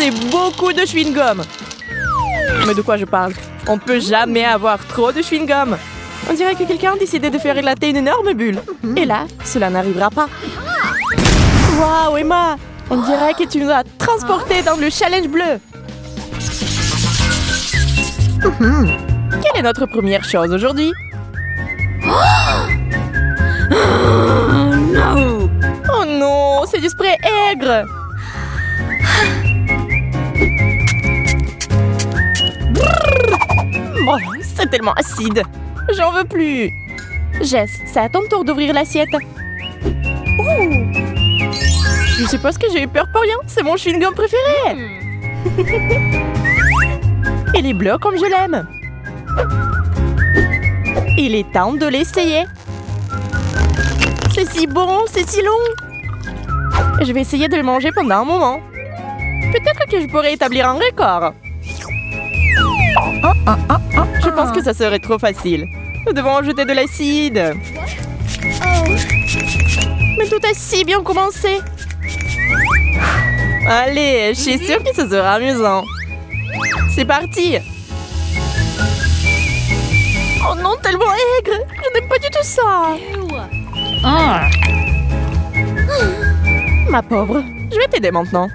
C'est beaucoup de chewing-gum. Mais de quoi je parle? On peut jamais avoir trop de chewing-gum. On dirait que quelqu'un a décidé de faire éclater une énorme bulle. Et là, cela n'arrivera pas. Waouh, Emma! On dirait que tu nous as transportés dans le challenge bleu. Quelle est notre première chose aujourd'hui? Oh non, c'est du spray aigre. Oh, c'est tellement acide. J'en veux plus. Jess, c'est à ton tour d'ouvrir l'assiette. Je suppose que j'ai eu peur pour rien. C'est mon chewing-gum préféré. Il est bleu comme je l'aime. Il est temps de l'essayer. C'est si bon, c'est si long. Je vais essayer de le manger pendant un moment. Peut-être que je pourrais établir un record. Je pense que ça serait trop facile. Nous devons ajouter de l'acide. Mais tout a si bien commencé. Allez, je suis sûre que ce sera amusant. C'est parti. Oh non, tellement aigre. Je n'aime pas du tout ça. Ma pauvre, je vais t'aider maintenant.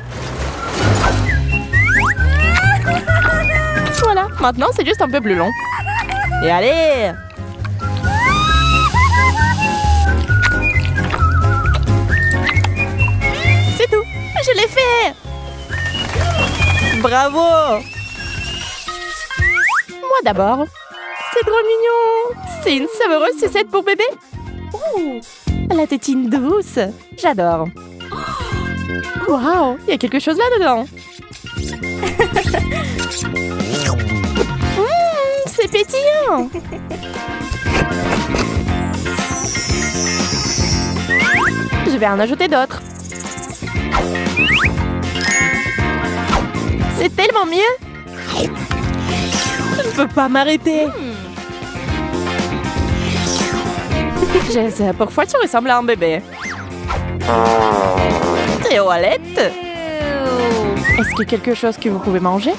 Voilà, maintenant c'est juste un peu plus long. Et allez! C'est tout, je l'ai fait! Bravo! Moi d'abord. C'est trop mignon! C'est une savoureuse sucette pour bébé. Oh, la tétine douce. J'adore. Waouh, il y a quelque chose là-dedans. C'est pétillant. Je vais en ajouter d'autres. C'est tellement mieux. Je ne peux pas m'arrêter. Jess, pourquoi tu ressembles à un bébé? Toilette? Est-ce qu'il y a quelque chose que vous pouvez manger?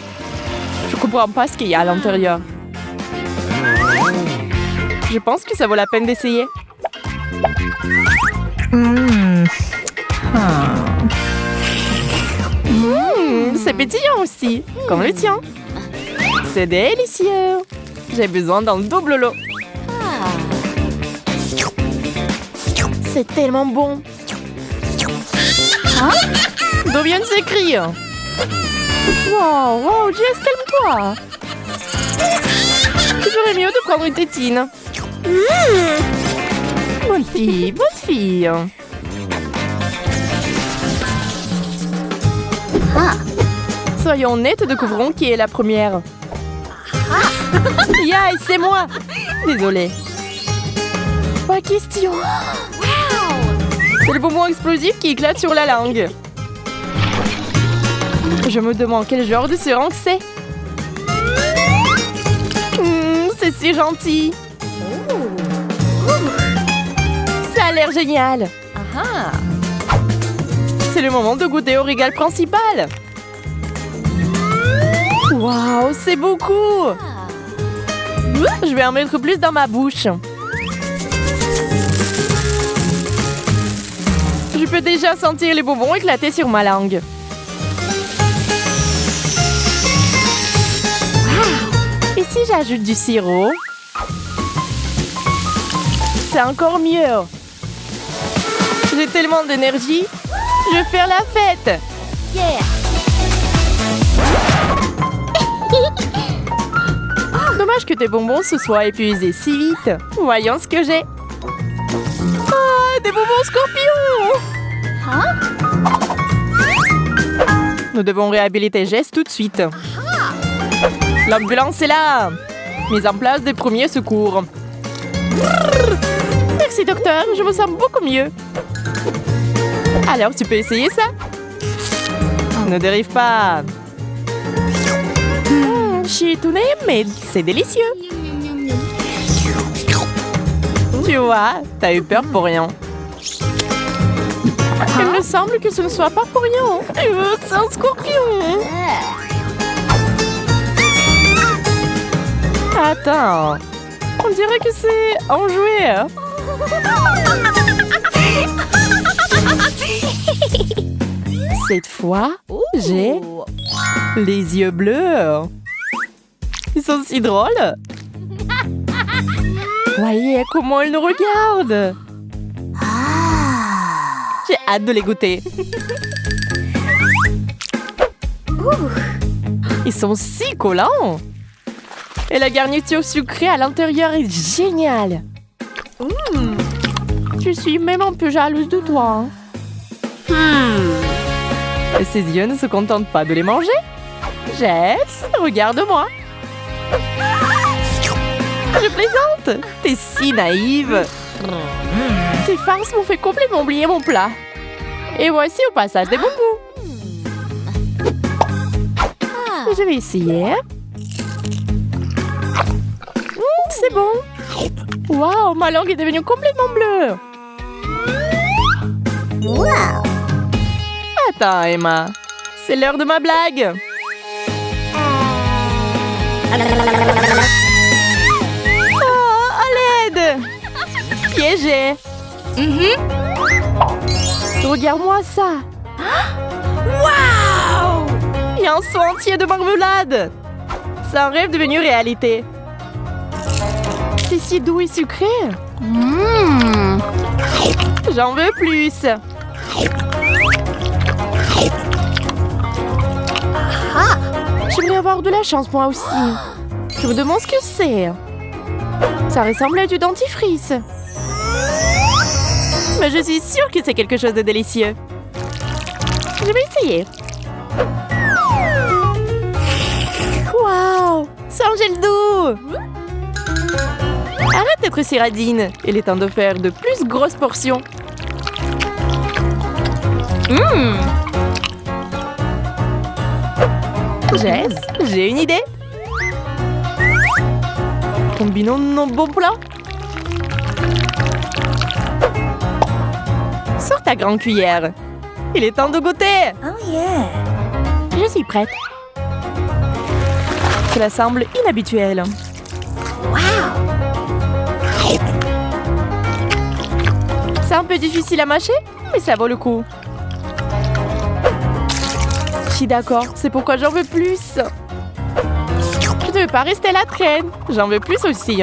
Je comprends pas ce qu'il y a à l'intérieur. Je pense que ça vaut la peine d'essayer. C'est pétillant aussi, comme le tien. C'est délicieux. J'ai besoin d'un double lot. C'est tellement bon. D'où viennent ces cris? Wow, wow, Jess, calme-toi. Tu ferais mieux de prendre une tétine. Bonne fille, bonne fille. Soyons honnêtes, découvrons qui est la première. Yay, c'est moi. Désolée. Pas question. C'est le bonbon explosif qui éclate sur la langue. Je me demande quel genre de seringue c'est. C'est si gentil. Ça a l'air génial. C'est le moment de goûter au régal principal. Waouh, c'est beaucoup. Je vais en mettre plus dans ma bouche. Je peux déjà sentir les bonbons éclater sur ma langue. Et si j'ajoute du sirop? C'est encore mieux. J'ai tellement d'énergie. Je vais faire la fête. Dommage que tes bonbons se soient épuisés si vite. Voyons ce que j'ai. Ah, des bonbons scorpions! Nous devons réhabiliter Jess tout de suite. L'ambulance est là. Mise en place des premiers secours. Merci docteur, je me sens beaucoup mieux. Alors tu peux essayer ça? Ne dérive pas. Je suis étonnée, mais c'est délicieux. Tu vois, t'as eu peur pour rien. Il me semble que ce ne soit pas pour rien. C'est un scorpion. Attends, on dirait que c'est enjoué. Cette fois, j'ai les yeux bleus. Ils sont si drôles. Voyez comment ils nous regardent. J'ai hâte de les goûter. Ils sont si collants. Et la garniture sucrée à l'intérieur est géniale. Je suis même un peu jalouse de toi. Et ses yeux ne se contentent pas de les manger. Jess, regarde-moi. Je plaisante. T'es si naïve. Tes farces m'ont fait complètement oublier mon plat. Et voici au passage des bonbons. Je vais essayer. C'est bon. Waouh, ma langue est devenue complètement bleue. Attends, Emma. C'est l'heure de ma blague. Oh, à l'aide. Piégé. Regarde-moi ça. Waouh! Il y a un seau entier de marmelade. C'est un rêve devenu réalité. C'est si doux et sucré. J'en veux plus. J'aimerais avoir de la chance moi aussi. Je me demande ce que c'est. Ça ressemble à du dentifrice. Mais je suis sûre que c'est quelque chose de délicieux. Je vais essayer. Waouh! C'est un gel doux! Arrête d'être si radine. Il est temps de faire de plus grosses portions. Jess, j'ai une idée. Combinons nos bons plats. Sors ta grande cuillère. Il est temps de goûter. Oh yeah. Je suis prête. Cela semble inhabituel. Wow. C'est un peu difficile à mâcher, mais ça vaut le coup. Je suis d'accord, c'est pourquoi j'en veux plus. Je ne veux pas rester à la traîne. J'en veux plus aussi.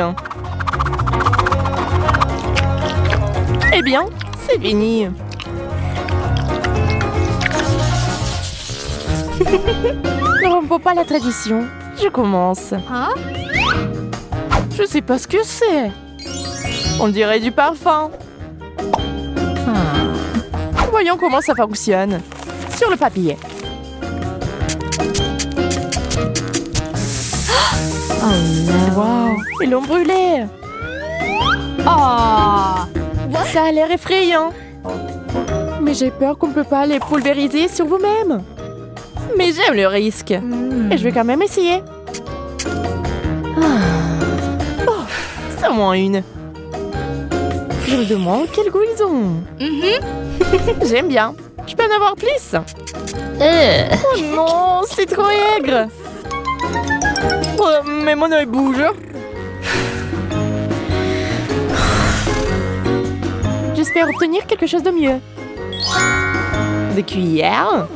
Eh bien, c'est fini. Ne rompons pas la tradition. Je commence. Je sais pas ce que c'est. On dirait du parfum. Voyons comment ça fonctionne. Sur le papier. Oh non. Wow, ils l'ont brûlé. Oh, ça a l'air effrayant. Mais j'ai peur qu'on ne peut pas les pulvériser sur vous-même. Mais j'aime le risque. Et je vais quand même essayer. Oh, c'est au moins une. Je me demande quel goût ils ont. J'aime bien. Je peux en avoir plus. Oh non, c'est trop aigre. Oh, mais mon œil bouge. J'espère obtenir quelque chose de mieux. Des cuillères.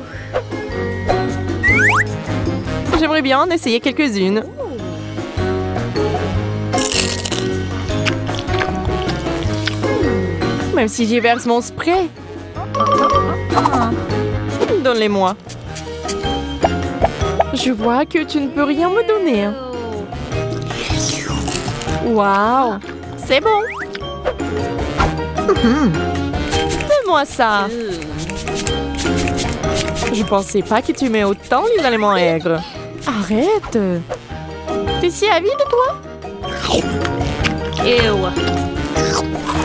J'aimerais bien en essayer quelques-unes. Même si j'y verse mon spray. Donne-les-moi. Je vois que tu ne peux rien me donner. Waouh, c'est bon. Fais-moi ça. Je pensais pas que tu mets autant les aliments aigres. Arrête. T'es si avide, toi?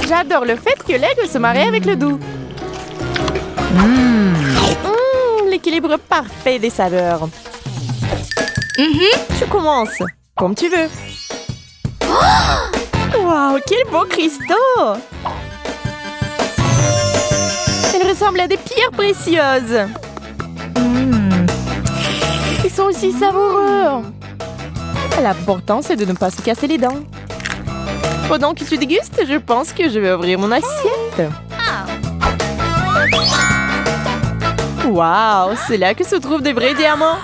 J'adore le fait que l'aigle se marie avec le doux. L'équilibre parfait des saveurs. Tu commences, comme tu veux. Waouh, quels beaux cristaux! Ils ressemblent à des pierres précieuses. Ils sont aussi savoureux. L'important, c'est de ne pas se casser les dents. Pendant que tu dégustes, je pense que je vais ouvrir mon assiette. Waouh, c'est là que se trouvent des vrais diamants.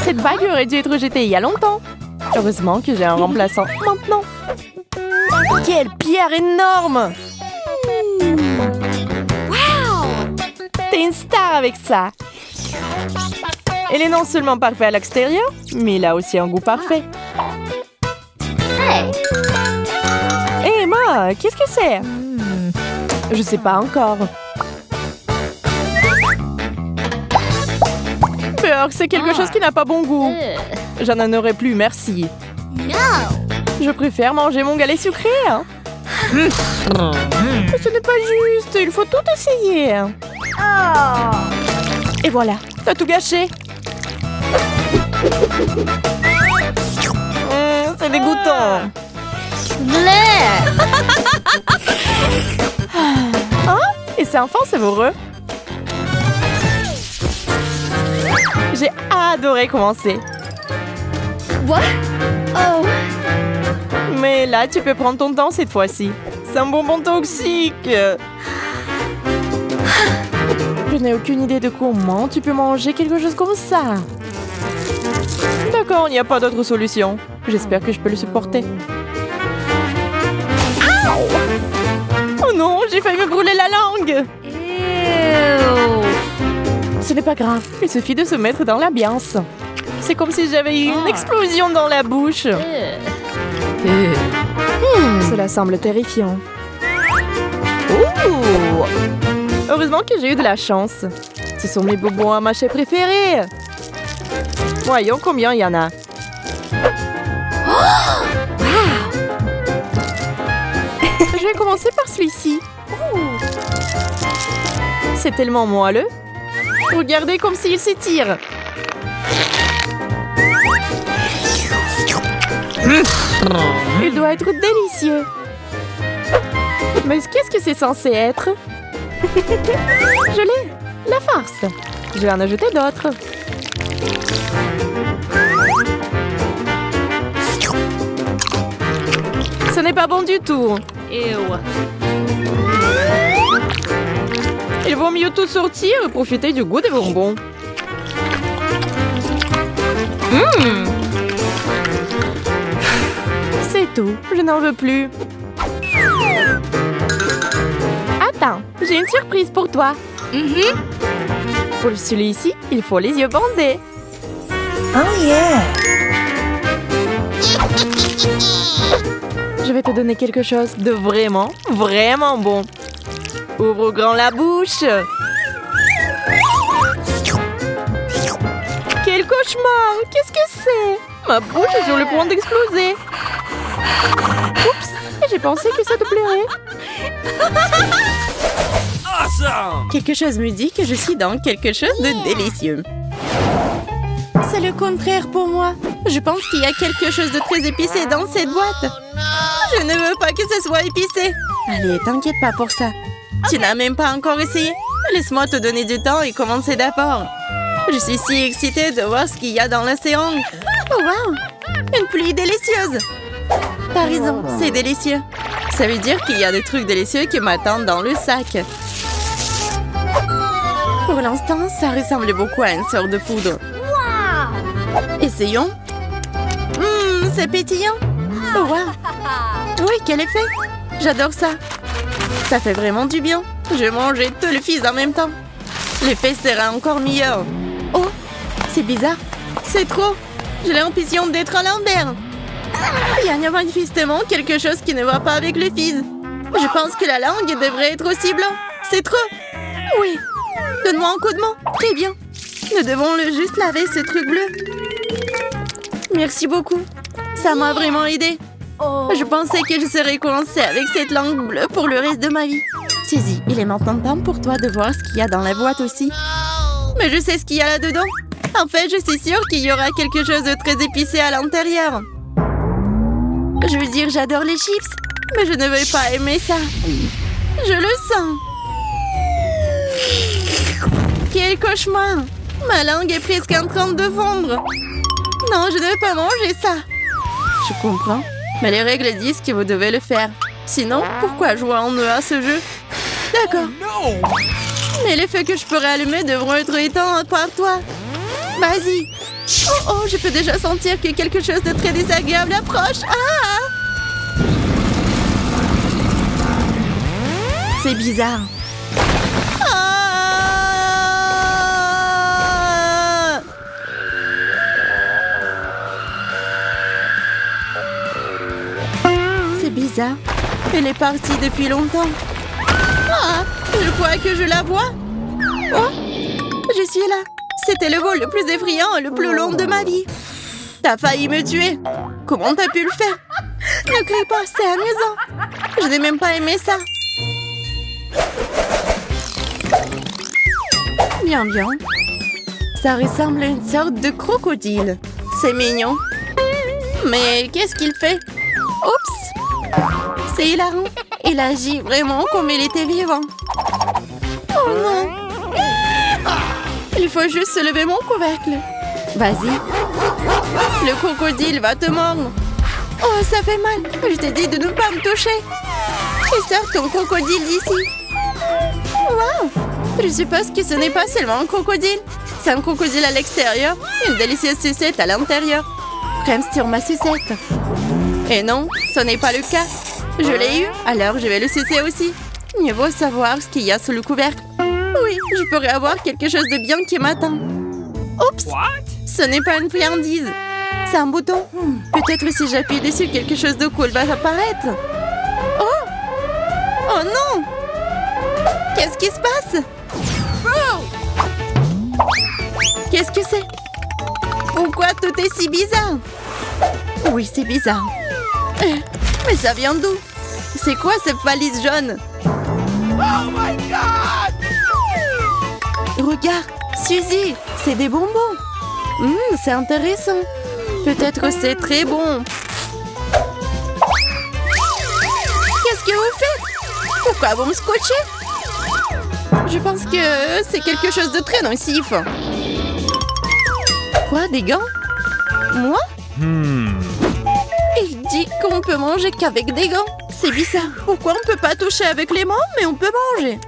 Cette bague aurait dû être jetée il y a longtemps. Heureusement que j'ai un remplaçant maintenant. Quelle pierre énorme! T'es une star avec ça. Elle est non seulement parfaite à l'extérieur, mais elle a aussi un goût parfait. Hey Emma, qu'est-ce que c'est? Je sais pas encore. Peur, c'est quelque chose qui n'a pas bon goût. J'en en aurais plus, merci. Je préfère manger mon galet sucré. Mais ce n'est pas juste, il faut tout essayer. Et voilà, t'as tout gâché. C'est dégoûtant. Hein? Et c'est enfin savoureux. J'ai adoré commencer. What? Oh. Mais là, tu peux prendre ton temps cette fois-ci. C'est un bonbon toxique. Je n'ai aucune idée de comment tu peux manger quelque chose comme ça. D'accord, il n'y a pas d'autre solution. J'espère que je peux le supporter. Oh non, j'ai failli me brûler la langue. Ce n'est pas grave, il suffit de se mettre dans l'ambiance. C'est comme si j'avais eu une explosion dans la bouche. Cela semble terrifiant. Ouh! Heureusement que j'ai eu de la chance. Ce sont mes bonbons à mâcher préférés. Voyons combien il y en a. Je vais commencer par celui-ci. C'est tellement moelleux. Regardez comme s'il s'étire. Il doit être délicieux. Mais qu'est-ce que c'est censé être? Je l'ai. La farce. Je vais en ajouter d'autres. Ce n'est pas bon du tout. Il vaut mieux tout sortir et profiter du goût des bonbons. C'est tout. Je n'en veux plus. Attends, j'ai une surprise pour toi. Pour celui-ci, il faut les yeux bandés. Oh yeah. Je vais te donner quelque chose de vraiment, vraiment bon. Ouvre grand la bouche. Quel cauchemar! Qu'est-ce que c'est? Ma bouche est sur le point d'exploser. Oups! J'ai pensé que ça te plairait. Awesome! Quelque chose me dit que je suis dans quelque chose de délicieux. C'est le contraire pour moi. Je pense qu'il y a quelque chose de très épicé dans cette boîte. Je ne veux pas que ce soit épicé. Allez, t'inquiète pas pour ça. Tu n'as même pas encore essayé. Laisse-moi te donner du temps et commencer d'abord. Je suis si excitée de voir ce qu'il y a dans l'océan. Oh wow! Une pluie délicieuse. T'as raison, c'est délicieux. Ça veut dire qu'il y a des trucs délicieux qui m'attendent dans le sac. Pour l'instant, ça ressemble beaucoup à une sorte de poudre. Essayons. C'est pétillant. Oh wow! Oui, quel effet! J'adore ça. Ça fait vraiment du bien. Je vais manger tout le fizz en même temps. L'effet sera encore meilleur. Oh, c'est bizarre. C'est trop. J'ai l'impression d'être à l'envers. Il y a manifestement quelque chose qui ne va pas avec le fizz. Je pense que la langue devrait être aussi blanc. C'est trop. Oui. Donne-moi un coup de main. Très bien. Nous devons juste laver ce truc bleu. Merci beaucoup. Ça m'a vraiment aidé. Je pensais que je serais coincée avec cette langue bleue pour le reste de ma vie. Saisis, il est maintenant temps pour toi de voir ce qu'il y a dans la boîte aussi. Mais je sais ce qu'il y a là-dedans. En fait, je suis sûre qu'il y aura quelque chose de très épicé à l'intérieur. Je veux dire, j'adore les chips, mais je ne veux pas aimer ça. Je le sens. Quel cauchemar! Ma langue est presque en train de fondre. Non, je ne vais pas manger ça. Je comprends. Mais les règles disent que vous devez le faire. Sinon, pourquoi jouer en eux à ce jeu? D'accord. Mais les feux que je pourrais allumer devront être éteints par toi. Vas-y. Oh, je peux déjà sentir que quelque chose de très désagréable approche. Ah! C'est bizarre. Ah! C'est bizarre. Elle est partie depuis longtemps. Ah! Je crois que je la vois. Oh! Je suis là. C'était le vol le plus effrayant et le plus long de ma vie. T'as failli me tuer. Comment t'as pu le faire? Ne crie pas, c'est amusant. Je n'ai même pas aimé ça. Bien, bien. Ça ressemble à une sorte de crocodile. C'est mignon. Mais qu'est-ce qu'il fait? Oups! C'est hilarant. Il agit vraiment comme il était vivant. Oh non! Il faut juste se lever mon couvercle. Vas-y. Le crocodile va te mordre. Oh, ça fait mal. Je t'ai dit de ne pas me toucher. Et sors ton crocodile d'ici. Wow! Je suppose que ce n'est pas seulement un crocodile. C'est un crocodile à l'extérieur, une délicieuse sucette à l'intérieur. Crème sur ma sucette. Et non, ce n'est pas le cas. Je l'ai eu, alors je vais le sucer aussi. Mieux vaut savoir ce qu'il y a sous le couvercle. Oui, je pourrais avoir quelque chose de bien qui m'attend. Oups! Ce n'est pas une friandise. C'est un bouton. Peut-être si j'appuie dessus, quelque chose de cool va apparaître. Oh! Oh non! Qu'est-ce qui se passe? Qu'est-ce que c'est? Pourquoi tout est si bizarre? Oui, c'est bizarre. Mais ça vient d'où? C'est quoi cette valise jaune? Oh my God! Regarde, Suzy, c'est des bonbons. C'est intéressant. Peut-être c'est très bon. Qu'est-ce que vous faites? Pourquoi vous me scotchez? Je pense que c'est quelque chose de très nocif. Quoi, des gants? Moi? Il dit qu'on peut manger qu'avec des gants. C'est bizarre. Pourquoi on peut pas toucher avec les mains, mais on peut manger?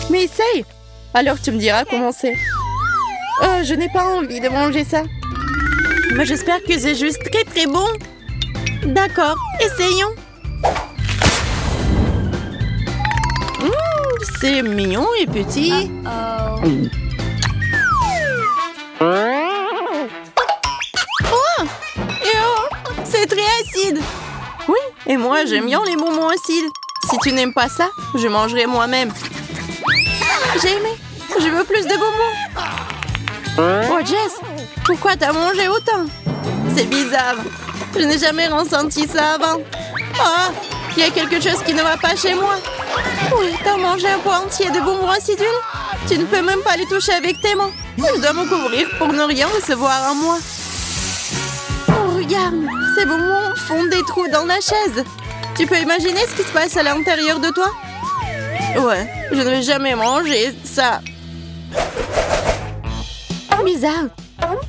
Mais essaye. Alors tu me diras comment c'est. Je n'ai pas envie de manger ça. Mais j'espère que c'est juste très très bon. D'accord, essayons. C'est mignon et petit. Oh! C'est très acide. Oui, et moi j'aime bien les bonbons acides. Si tu n'aimes pas ça, je mangerai moi-même. J'ai aimé. Je veux plus de bonbons. Oh Jess, pourquoi t'as mangé autant? C'est bizarre. Je n'ai jamais ressenti ça avant. Oh, il y a quelque chose qui ne va pas chez moi. Oui, t'as mangé un pot entier de bonbons acidules? Tu ne peux même pas les toucher avec tes mains. Je dois me couvrir pour ne rien recevoir en moi. Oh, regarde, ces bonbons font des trous dans la chaise. Tu peux imaginer ce qui se passe à l'intérieur de toi? Ouais, je ne vais jamais manger ça. Bizarre.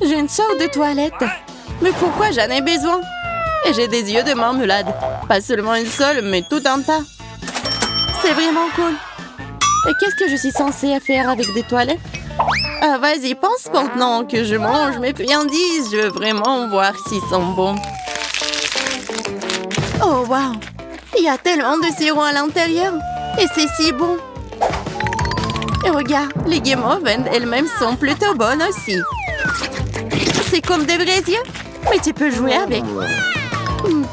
J'ai une sorte de toilette. Mais pourquoi j'en ai besoin? Et j'ai des yeux de marmelade. Pas seulement une seule, mais tout un tas. C'est vraiment cool. Et qu'est-ce que je suis censée faire avec des toilettes? Ah, vas-y, pense maintenant que je mange mes friandises. Je veux vraiment voir s'ils sont bons. Oh, wow! Il y a tellement de sirop à l'intérieur. Et c'est si bon. Et regarde, les guimauves elles-mêmes sont plutôt bonnes aussi. C'est comme des vrais yeux, mais tu peux jouer avec.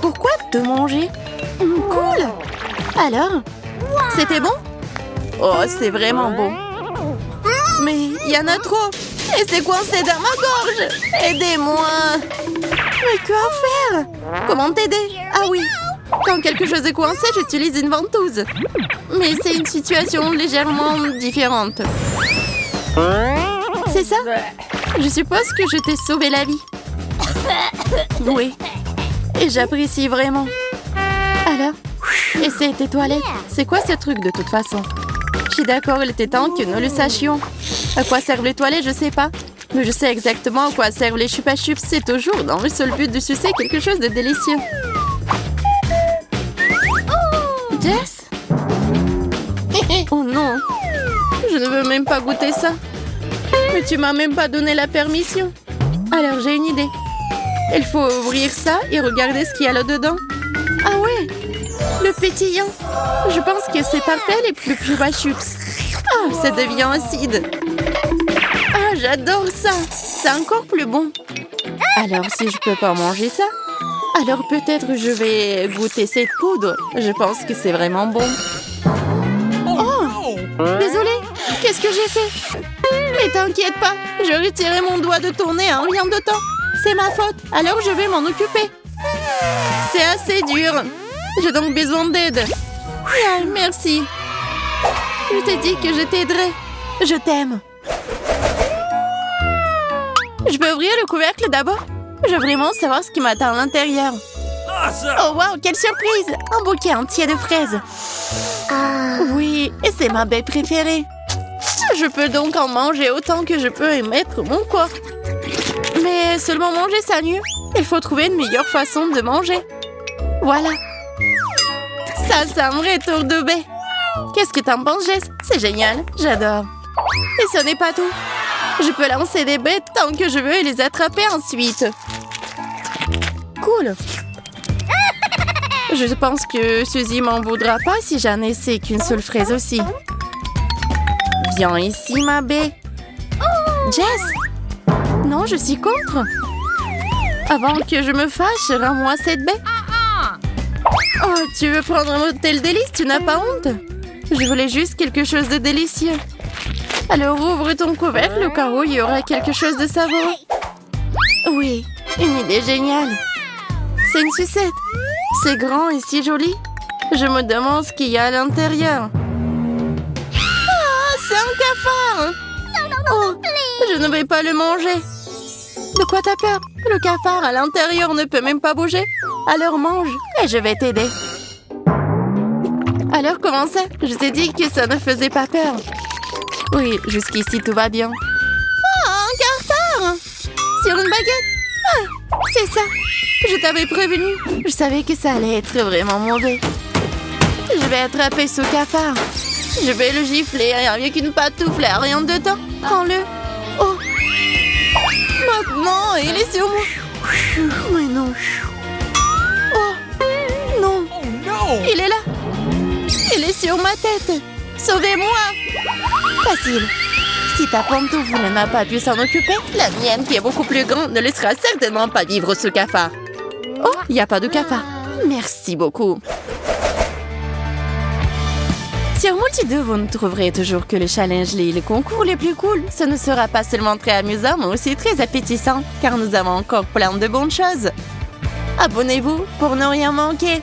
Pourquoi te manger? Cool! Alors, c'était bon? Oh, c'est vraiment bon. Mais il y en a trop. Et c'est coincé dans ma gorge. Aidez-moi. Mais quoi faire? Comment t'aider? Ah oui, quand quelque chose est coincé, j'utilise une ventouse. Mais c'est une situation légèrement différente. C'est ça? Je suppose que je t'ai sauvé la vie. Oui. Et j'apprécie vraiment. Alors, essaie tes toilettes. C'est quoi ce truc de toute façon? Je suis d'accord, il était temps que nous le sachions. À quoi servent les toilettes, je sais pas. Mais je sais exactement à quoi servent les chupa chups. C'est toujours dans le seul but de sucer quelque chose de délicieux. Jess? Oh non! Je ne veux même pas goûter ça. Mais tu m'as même pas donné la permission. Alors j'ai une idée. Il faut ouvrir ça et regarder ce qu'il y a là-dedans. Ah ouais! Le pétillant! Je pense que c'est parfait les chupa chups. Ah, ça devient acide. Ah, j'adore ça. C'est encore plus bon. Alors, si je peux pas manger ça, alors peut-être je vais goûter cette poudre. Je pense que c'est vraiment bon. Oh! Désolée, qu'est-ce que j'ai fait? Mais t'inquiète pas, je retirerai mon doigt de ton nez en rien de temps. C'est ma faute, alors je vais m'en occuper. C'est assez dur. J'ai donc besoin d'aide. Ah, merci. Je t'ai dit que je t'aiderais. Je t'aime. Je peux ouvrir le couvercle d'abord? Je veux vraiment savoir ce qui m'attend à l'intérieur. Oh wow, quelle surprise! Un bouquet entier de fraises. Oui, et c'est ma baie préférée. Je peux donc en manger autant que je peux y mettre mon corps. Mais seulement manger ça nuit. Il faut trouver une meilleure façon de manger. Voilà. Ça, c'est un vrai tour de baie. Qu'est-ce que t'en penses, Jess? C'est génial, j'adore. Et ce n'est pas tout. Je peux lancer des baies tant que je veux et les attraper ensuite. Cool. Je pense que Suzy m'en voudra pas si j'en essaie qu'une seule fraise aussi. Viens ici, ma baie. Jess? Non, je suis contre. Avant que je me fâche, rends-moi cette baie. Oh, tu veux prendre un tel délice? Tu n'as pas honte? Je voulais juste quelque chose de délicieux. Alors ouvre ton couvercle au cas où il y aura quelque chose de savoureux. Oui, une idée géniale. C'est une sucette. C'est grand et si joli. Je me demande ce qu'il y a à l'intérieur. Ah, c'est un cafard! Oh, je ne vais pas le manger. De quoi t'as peur? Le cafard à l'intérieur ne peut même pas bouger. Alors mange et je vais t'aider. Alors comment ça? Je t'ai dit que ça ne faisait pas peur. Oui, jusqu'ici tout va bien. Oh, un cafard! Sur une baguette? Ah, c'est ça. Je t'avais prévenu. Je savais que ça allait être vraiment mauvais. Je vais attraper ce cafard. Je vais le gifler avec une patoufle à rien dedans. Prends-le. Oh! Maintenant, il est sur moi. Mais non. Oh! Non. Il est là. Il est sur ma tête. Sauvez-moi! Facile. Si ta pantoufle n'a pas pu s'en occuper, la mienne, qui est beaucoup plus grande, ne laissera certainement pas vivre ce cafard. Oh, il n'y a pas de cafard. Merci beaucoup. Sur Multi2, vous ne trouverez toujours que les challenges et les concours les plus cool. Ce ne sera pas seulement très amusant, mais aussi très appétissant, car nous avons encore plein de bonnes choses. Abonnez-vous pour ne rien manquer.